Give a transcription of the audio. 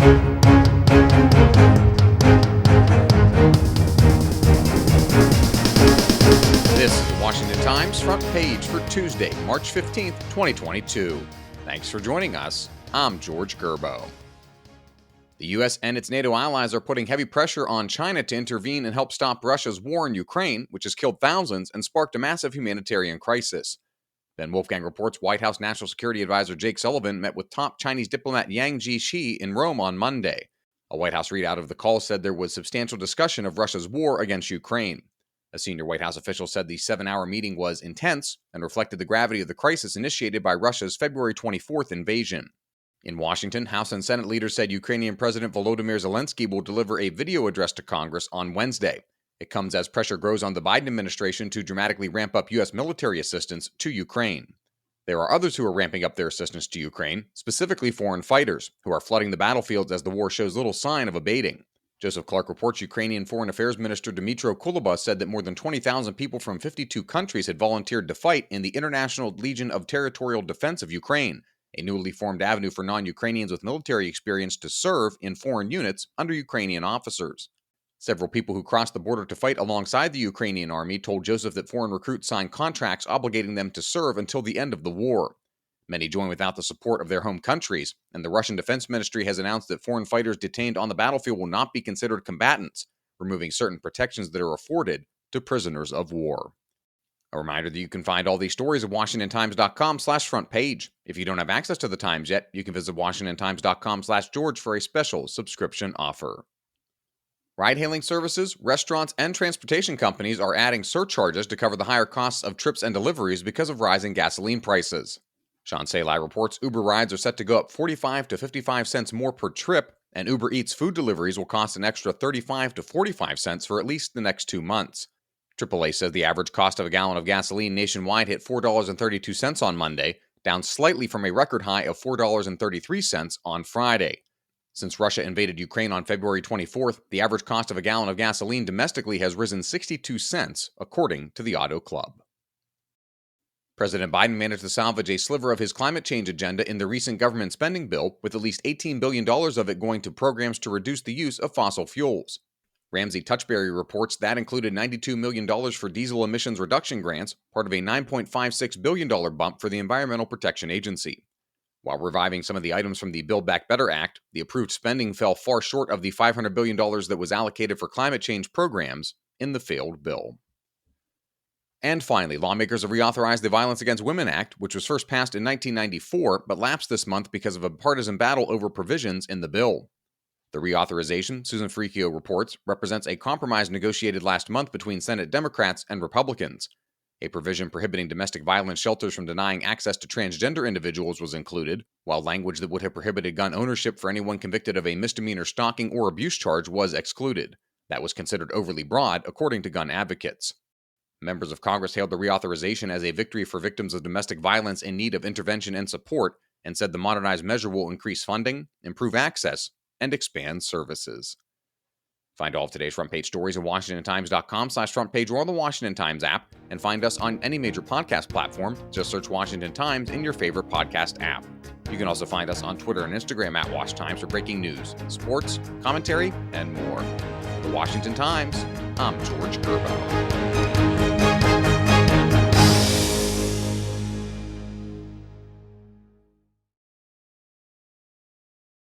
This is the Washington Times front page for Tuesday, March 15th, 2022. Thanks for joining us. I'm George Gerbo. The U.S. and its NATO allies are putting heavy pressure on China to intervene and help stop Russia's war in Ukraine, which has killed thousands and sparked a massive humanitarian crisis. Ben Wolfgang reports White House National Security Advisor Jake Sullivan met with top Chinese diplomat Yang Jiechi in Rome on Monday. A White House readout of the call said there was substantial discussion of Russia's war against Ukraine. A senior White House official said the 7-hour meeting was intense and reflected the gravity of the crisis initiated by Russia's February 24th invasion. In Washington, House and Senate leaders said Ukrainian President Volodymyr Zelensky will deliver a video address to Congress on Wednesday. It comes as pressure grows on the Biden administration to dramatically ramp up U.S. military assistance to Ukraine. There are others who are ramping up their assistance to Ukraine, specifically foreign fighters, who are flooding the battlefields as the war shows little sign of abating. Joseph Clark reports Ukrainian Foreign Affairs Minister Dmytro Kuleba said that more than 20,000 people from 52 countries had volunteered to fight in the International Legion of Territorial Defense of Ukraine, a newly formed avenue for non-Ukrainians with military experience to serve in foreign units under Ukrainian officers. Several people who crossed the border to fight alongside the Ukrainian army told Joseph that foreign recruits signed contracts obligating them to serve until the end of the war. Many join without the support of their home countries, and the Russian Defense Ministry has announced that foreign fighters detained on the battlefield will not be considered combatants, removing certain protections that are afforded to prisoners of war. A reminder that you can find all these stories at WashingtonTimes.com/front page. If you don't have access to the Times yet, you can visit WashingtonTimes.com/George for a special subscription offer. Ride-hailing services, restaurants, and transportation companies are adding surcharges to cover the higher costs of trips and deliveries because of rising gasoline prices. Sean Salai reports Uber rides are set to go up 45 to 55 cents more per trip, and Uber Eats food deliveries will cost an extra 35 to 45 cents for at least the next 2 months. AAA says the average cost of a gallon of gasoline nationwide hit $4.32 on Monday, down slightly from a record high of $4.33 on Friday. Since Russia invaded Ukraine on February 24th, the average cost of a gallon of gasoline domestically has risen 62 cents, according to the Auto Club. President Biden managed to salvage a sliver of his climate change agenda in the recent government spending bill, with at least $18 billion of it going to programs to reduce the use of fossil fuels. Ramsey Touchberry reports that included $92 million for diesel emissions reduction grants, part of a $9.56 billion bump for the Environmental Protection Agency. While reviving some of the items from the Build Back Better Act, the approved spending fell far short of the $500 billion that was allocated for climate change programs in the failed bill. And finally, lawmakers have reauthorized the Violence Against Women Act, which was first passed in 1994 but lapsed this month because of a partisan battle over provisions in the bill. The reauthorization, Susan Fricchio reports, represents a compromise negotiated last month between Senate Democrats and Republicans. A provision prohibiting domestic violence shelters from denying access to transgender individuals was included, while language that would have prohibited gun ownership for anyone convicted of a misdemeanor stalking or abuse charge was excluded. That was considered overly broad, according to gun advocates. Members of Congress hailed the reauthorization as a victory for victims of domestic violence in need of intervention and support, and said the modernized measure will increase funding, improve access, and expand services. Find all of today's front page stories at WashingtonTimes.com/front page or on the Washington Times app, and find us on any major podcast platform. Just search Washington Times in your favorite podcast app. You can also find us on Twitter and Instagram at Wash Times for breaking news, sports, commentary, and more. For the Washington Times, I'm George Gerbo.